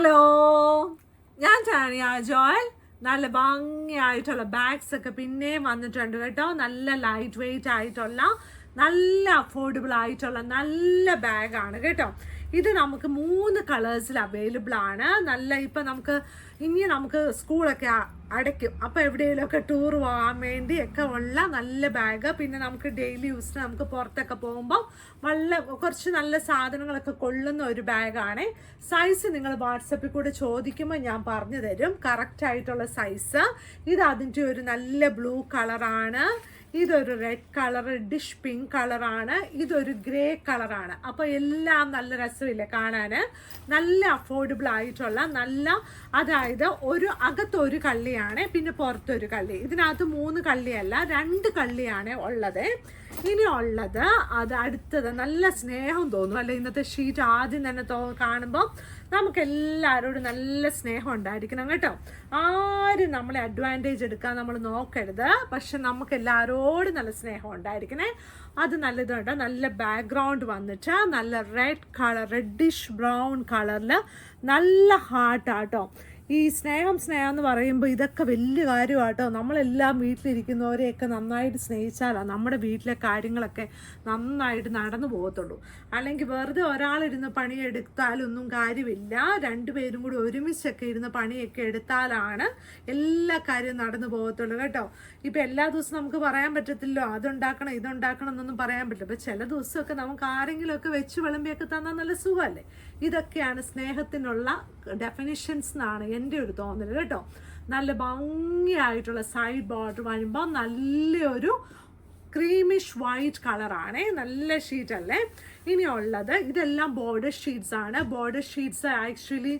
Hello, ഞാൻ Tanya Joel. നല്ല ഭംഗിയായിട്ടുള്ള bags ഒക്കെ പിന്നെയും വന്നിട്ടുണ്ട് കേട്ടോ. നല്ല ലൈറ്റ് വെയിറ്റ് ആയിട്ടുള്ള, നല്ല അഫോർഡബിൾ ആയിട്ടുള്ള നല്ല ബാഗാണ് കേട്ടോ. ഇത് നമുക്ക് 3 കളേഴ്സിൽ അവൈലബിൾ ആണ്. നല്ല ഇപ്പം നമുക്ക് സ്കൂളൊക്കെ അടയ്ക്കും, അപ്പോൾ എവിടെയെങ്കിലുമൊക്കെ ടൂർ പോകാൻ വേണ്ടി ഒക്കെ ഉള്ള നല്ല ബാഗ്. പിന്നെ നമുക്ക് ഡെയിലി യൂസിന് നമുക്ക് പുറത്തൊക്കെ പോകുമ്പോൾ കുറച്ച് നല്ല സാധനങ്ങളൊക്കെ കൊള്ളുന്ന ഒരു ബാഗാണ്. സൈസ് നിങ്ങൾ വാട്സപ്പിൽ കൂടെ ചോദിക്കുമ്പോൾ ഞാൻ പറഞ്ഞു തരും കറക്റ്റ് ആയിട്ടുള്ള സൈസ്. ഇത് അതിൻ്റെ ഒരു നല്ല ബ്ലൂ കളറാണ്. ഇതൊരു റെഡ് കളർ, ഡിഷ് പിങ്ക് കളറാണ്. ഇതൊരു ഗ്രേ കളറാണ്. അപ്പോൾ എല്ലാം നല്ല രസമില്ലേ കാണാൻ. നല്ല അഫോർഡബിൾ ആയിട്ടുള്ള അതായത് അകത്തൊരു കള്ളിയാണ്, പിന്നെ പുറത്തൊരു കള്ളി. ഇതിനകത്ത് 3 കള്ളിയല്ല, 2 കള്ളിയാണ് ഉള്ളത്. ഇനി ഉള്ളത് അടുത്തത് നല്ല സ്നേഹം തോന്നും അല്ലെ. ഇന്നത്തെ ഷീറ്റ് ആദ്യം തന്നെ കാണുമ്പോൾ നമുക്ക് എല്ലാവരോടും നല്ല സ്നേഹം ഉണ്ടായിരിക്കണം കേട്ടോ. ആരും നമ്മളെ അഡ്വാൻറ്റേജ് എടുക്കാൻ നമ്മൾ നോക്കരുത്. പക്ഷെ നമുക്ക് എല്ലാവരോടും നല്ല സ്നേഹം ഉണ്ടായിരിക്കണേ. അത് നല്ലതുണ്ട്. നല്ല ബാക്ക്ഗ്രൗണ്ട് വന്നിട്ട് നല്ല റെഡ് കളർ, റെഡിഷ് ബ്രൗൺ കളറിൽ നല്ല ഹാർട്ടാട്ടോ. ഈ സ്നേഹം എന്ന് പറയുമ്പോൾ ഇതൊക്കെ വലിയ കാര്യമാട്ടോ. നമ്മളെല്ലാം വീട്ടിലിരിക്കുന്നവരെയൊക്കെ നന്നായിട്ട് സ്നേഹിച്ചാലാണ് നമ്മുടെ വീട്ടിലെ കാര്യങ്ങളൊക്കെ നന്നായിട്ട് നടന്നു പോകത്തുള്ളൂ. അല്ലെങ്കിൽ വെറുതെ ഒരാളിരുന്ന് പണിയെടുത്താലൊന്നും കാര്യമില്ല. 2 പേരും കൂടി ഒരുമിച്ചൊക്കെ ഇരുന്ന് പണിയൊക്കെ എടുത്താലാണ് എല്ലാ കാര്യവും നടന്നു പോകത്തുള്ളൂ കേട്ടോ. ഇപ്പം എല്ലാ ദിവസവും നമുക്ക് പറയാൻ പറ്റത്തില്ലോ അതുണ്ടാക്കണം ഇതുണ്ടാക്കണം എന്നൊന്നും പറയാൻ പറ്റില്ല. അപ്പം ചില ദിവസമൊക്കെ നമുക്ക് ആരെങ്കിലുമൊക്കെ വെച്ച് വിളമ്പിയൊക്കെ തന്നാൽ നല്ല സുഖമല്ലേ. ഇതൊക്കെയാണ് സ്നേഹത്തിനുള്ള ഡെഫിനിഷൻസ് എന്നാണ് എൻ്റെ ഒരു തോന്നൽ കേട്ടോ. നല്ല ഭംഗിയായിട്ടുള്ള സൈഡ് ബോർഡർ വരുമ്പോൾ നല്ലൊരു ക്രീമിഷ് വൈറ്റ് കളറാണ്. നല്ല ഷീറ്റ് അല്ലേ. ഇനിയുള്ളത് ഇതെല്ലാം ബോർഡർ ഷീറ്റ്സ് ആണ്. ബോർഡർ ഷീറ്റ്സ് ആക്ച്വലി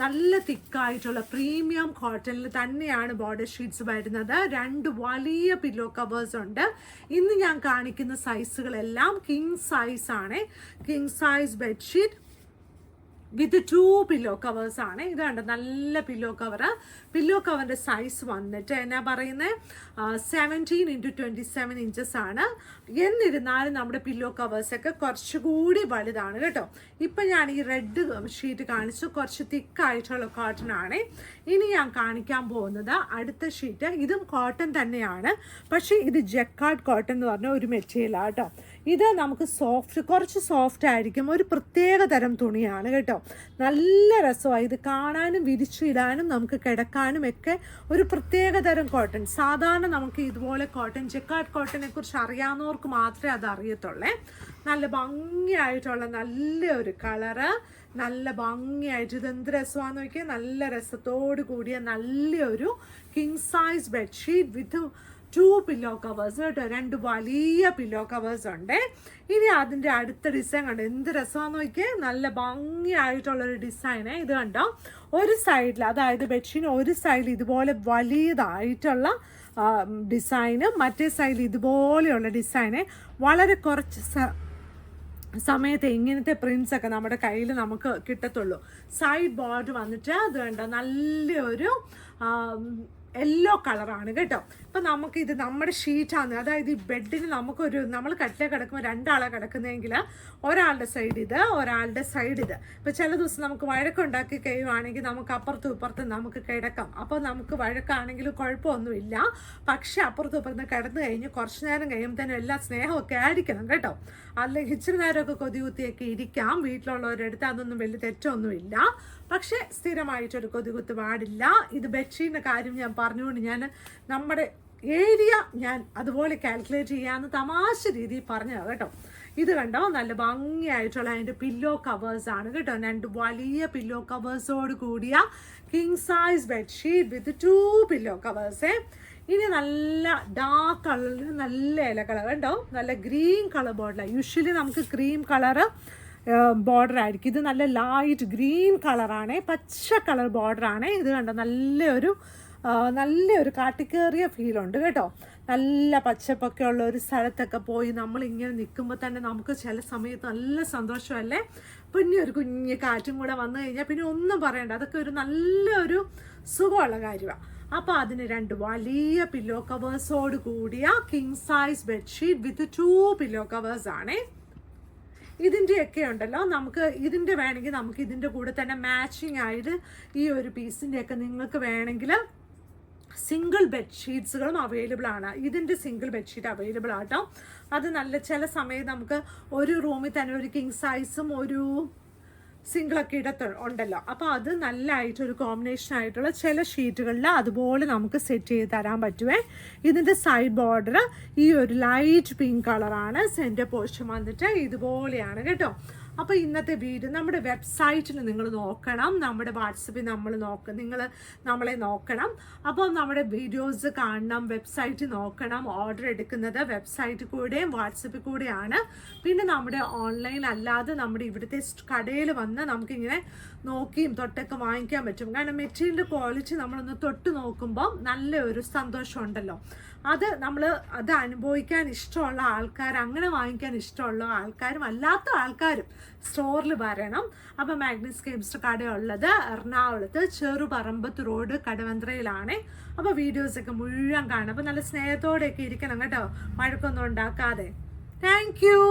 നല്ല തിക്കായിട്ടുള്ള പ്രീമിയം കോട്ടണിൽ തന്നെയാണ് ബോർഡർ ഷീറ്റ്സ് വരുന്നത്. 2 വലിയ പില്ലോ കവേഴ്സ് ഉണ്ട്. ഇന്ന് ഞാൻ കാണിക്കുന്ന സൈസുകളെല്ലാം കിങ് സൈസ് ആണ്. King size bedsheet with 2 pillow covers ആണ്. ഇത് കണ്ട നല്ല പില്ലോ കവർ. പില്ലോ കവറിൻ്റെ സൈസ് വന്നിട്ട് എന്നാ പറയുന്നത് 17x27 ഇഞ്ചസ് ആണ്. എന്നിരുന്നാലും നമ്മുടെ പില്ലോ കവേഴ്സൊക്കെ കുറച്ചുകൂടി വലുതാണ് കേട്ടോ. ഇപ്പം ഞാൻ ഈ റെഡ് ഷീറ്റ് കാണിച്ചു, കുറച്ച് തിക്കായിട്ടുള്ള കോട്ടൺ ആണ്. ഇനി ഞാൻ കാണിക്കാൻ പോകുന്നത് അടുത്ത ഷീറ്റ്. ഇതും കോട്ടൺ തന്നെയാണ്, പക്ഷേ ഇത് ജക്കാർഡ് കോട്ടൺ എന്ന് പറഞ്ഞ ഒരു മെറ്റീരിയലാണ് കേട്ടോ. ഇത് നമുക്ക് കുറച്ച് സോഫ്റ്റ് ആയിരിക്കും. ഒരു പ്രത്യേക തരം തുണിയാണ് കേട്ടോ. നല്ല രസമാണ് ഇത് കാണാനും വിരിച്ചിടാനും നമുക്ക് കിടക്കാനും ഒക്കെ. ഒരു പ്രത്യേക തരം കോട്ടൺ. സാധാരണ നമുക്ക് ഇതുപോലെ കോട്ടൺ, ജക്കാർഡ് കോട്ടനെ കുറിച്ച് അറിയാവുന്നവർക്ക് മാത്രമേ അത് അറിയത്തുള്ളേ. നല്ല ഭംഗിയായിട്ടുള്ള നല്ലൊരു കളറ്, നല്ല ഭംഗിയായിട്ട്. ഇത് എന്ത് രസമാണെന്ന് നോക്കിയാൽ നല്ല രസത്തോടു കൂടിയ നല്ലൊരു king size bedsheet with 2 pillow covers കേട്ടോ. 2 വലിയ പില്ലോ കവേഴ്സ് ഉണ്ട്. ഇനി അതിൻ്റെ അടുത്ത ഡിസൈൻ കണ്ടോ, എന്ത് രസമാണെന്ന് നോക്കിയാൽ. നല്ല ഭംഗിയായിട്ടുള്ളൊരു ഡിസൈന്. ഇത് കണ്ടോ, ഒരു സൈഡിൽ അതായത് ബെഡ്ഷീറ്റ് ഒരു സൈഡിൽ ഇതുപോലെ വലിയതായിട്ടുള്ള ഡിസൈന്, മറ്റേ സൈഡിൽ ഇതുപോലെയുള്ള ഡിസൈന്. വളരെ കുറച്ച് സമയത്ത് ഇങ്ങനത്തെ പ്രിൻസ് ഒക്കെ നമ്മുടെ കയ്യിൽ നമുക്ക് കിട്ടത്തുള്ളൂ. സൈഡ് ബോർഡർ വന്നിട്ട് അത് കണ്ടോ നല്ലൊരു യെല്ലോ കളറാണ് കേട്ടോ. ഇപ്പം നമുക്കിത് നമ്മുടെ ഷീറ്റാണ്. അതായത് ഈ ബെഡിന് നമ്മൾ കട്ടിലെ കിടക്കുമ്പോൾ 2 ആളെ കിടക്കുന്നതെങ്കിൽ ഒരാളുടെ സൈഡ് ഇത്, ഒരാളുടെ സൈഡ് ഇത്. ഇപ്പം ചില ദിവസം നമുക്ക് വഴക്കുണ്ടാക്കി കഴിയുവാണെങ്കിൽ നമുക്ക് അപ്പുറത്തും ഇപ്പുറത്തും നമുക്ക് കിടക്കാം. അപ്പോൾ നമുക്ക് വഴക്കാണെങ്കിലും കുഴപ്പമൊന്നുമില്ല. പക്ഷെ അപ്പുറത്തും ഇപ്പുറത്തും കിടന്നു കഴിഞ്ഞ് കുറച്ച് നേരം കഴിയുമ്പോൾ തന്നെ എല്ലാ സ്നേഹമൊക്കെ ആയിരിക്കണം കേട്ടോ. അല്ലെങ്കിൽ ഇച്ചിരി നേരമൊക്കെ കൊതികുത്തിയൊക്കെ ഇരിക്കാം. വീട്ടിലുള്ളവരെടുത്ത് അതൊന്നും വലിയ തെറ്റൊന്നുമില്ല. പക്ഷേ സ്ഥിരമായിട്ടൊരു കൊതികുത്ത് പാടില്ല. ഇത് ബെഡ്ഷീറ്റിൻ്റെ കാര്യം ഞാൻ പറഞ്ഞുകൊണ്ട് നമ്മുടെ ഏരിയ ഞാൻ അതുപോലെ കാൽക്കുലേറ്റ് ചെയ്യാമെന്ന് തമാശ രീതിയിൽ പറഞ്ഞതാണ് കേട്ടോ. ഇത് കണ്ടോ നല്ല ഭംഗിയായിട്ടുള്ള അതിൻ്റെ പില്ലോ കവേഴ്സ് ആണ് കേട്ടോ. 2 വലിയ പില്ലോ കവേഴ്സോട് കൂടിയ king size bedsheet with 2 pillow കവേഴ്സേ. ഇനി നല്ല ഡാർക്ക് കളറിൽ നല്ല ഇലകൾ കണ്ടോ. നല്ല ഗ്രീൻ കളർ ബോർഡറാണ്. യൂഷ്വലി നമുക്ക് ക്രീം കളറ് ബോർഡർ ആയിരിക്കും. ഇത് നല്ല ലൈറ്റ് ഗ്രീൻ കളറാണ്, പച്ച കളർ ബോർഡറാണ്. ഇത് കണ്ടോ നല്ലൊരു കാട്ടിക്കേറിയ ഫീലുണ്ട് കേട്ടോ. നല്ല പച്ചപ്പൊക്കെ ഉള്ള ഒരു സ്ഥലത്തൊക്കെ പോയി നമ്മളിങ്ങനെ നിൽക്കുമ്പോൾ തന്നെ നമുക്ക് ചില സമയത്ത് നല്ല സന്തോഷമല്ലേ. പിന്നെ ഒരു കുഞ്ഞ് കാറ്റും കൂടെ വന്നു കഴിഞ്ഞാൽ പിന്നെ ഒന്നും പറയണ്ട, അതൊക്കെ ഒരു നല്ലൊരു സുഖമുള്ള കാര്യമാണ്. അപ്പോൾ അതിന് 2 വലിയ പില്ലോ കവേഴ്സോട് കൂടിയ king size bedsheet with 2 pillow covers ആണ്. ഇതിൻ്റെയൊക്കെ ഉണ്ടല്ലോ, നമുക്ക് ഇതിൻ്റെ വേണമെങ്കിൽ നമുക്ക് ഇതിൻ്റെ കൂടെ തന്നെ മാച്ചിങ് ആയിട്ട് ഈ ഒരു പീസിൻ്റെയൊക്കെ നിങ്ങൾക്ക് വേണമെങ്കിൽ സിംഗിൾ ബെഡ്ഷീറ്റ്സുകളും അവൈലബിൾ ആണ്. ഇതിൻ്റെ സിംഗിൾ ബെഡ്ഷീറ്റ് അവൈലബിൾ ആട്ടോ. അത് നല്ല ചില സമയത്ത് നമുക്ക് ഒരു റൂമിൽ തന്നെ ഒരു കിങ് സൈസും ഒരു സിംഗിളൊക്കെ ഉണ്ടല്ലോ. അപ്പോൾ അത് നല്ലതായിട്ടൊരു കോമ്പിനേഷൻ ആയിട്ടുള്ള ചില ഷീറ്റുകളിൽ അതുപോലെ നമുക്ക് സെറ്റ് ചെയ്ത് തരാൻ പറ്റുമേ. ഇതിൻ്റെ സൈഡ് ബോർഡർ ഈ ഒരു ലൈറ്റ് പിങ്ക് കളറാണ്. സെൻറ്റർ പോർഷൻ വന്നിട്ട് ഇതുപോലെയാണ് കേട്ടോ. അപ്പോൾ ഇന്നത്തെ വീഡിയോ നമ്മുടെ വെബ്സൈറ്റിൽ നിങ്ങൾ നോക്കണം, നമ്മുടെ വാട്സപ്പിൽ നിങ്ങൾ നമ്മളെ നോക്കണം. അപ്പോൾ നമ്മുടെ വീഡിയോസ് കാണണം, വെബ്സൈറ്റ് നോക്കണം. ഓർഡർ എടുക്കുന്നത് വെബ്സൈറ്റിൽ കൂടെയും വാട്സപ്പിൽ കൂടെയാണ്. പിന്നെ നമ്മുടെ ഓൺലൈൻ അല്ലാതെ നമ്മുടെ ഇവിടുത്തെ കടയിൽ വന്ന് നമുക്കിങ്ങനെ നോക്കിയും തൊട്ടൊക്കെ വാങ്ങിക്കാൻ പറ്റും. കാരണം മെറ്റീരിയൽ ക്വാളിറ്റി നമ്മളൊന്ന് തൊട്ട് നോക്കുമ്പോൾ നല്ല ഒരു സന്തോഷമുണ്ടല്ലോ. അത് അനുഭവിക്കാൻ ഇഷ്ടമുള്ള ആൾക്കാർ, അങ്ങനെ വാങ്ങിക്കാൻ ഇഷ്ടമുള്ള ആൾക്കാരും അല്ലാത്ത ആൾക്കാരും സ്റ്റോറിൽ വരണം. അപ്പോൾ മാഗ്നസ് കെമിസ്റ്റ് കടയുള്ളത് എറണാകുളത്ത് ചെറുപറമ്പത്ത് റോഡ് കടവന്ത്രയിലാണ്. അപ്പോൾ വീഡിയോസൊക്കെ മുഴുവൻ കാണും. അപ്പോൾ നല്ല സ്നേഹത്തോടെയൊക്കെ ഇരിക്കണം കേട്ടോ, വഴക്കൊന്നും ഉണ്ടാക്കാതെ. Thank you.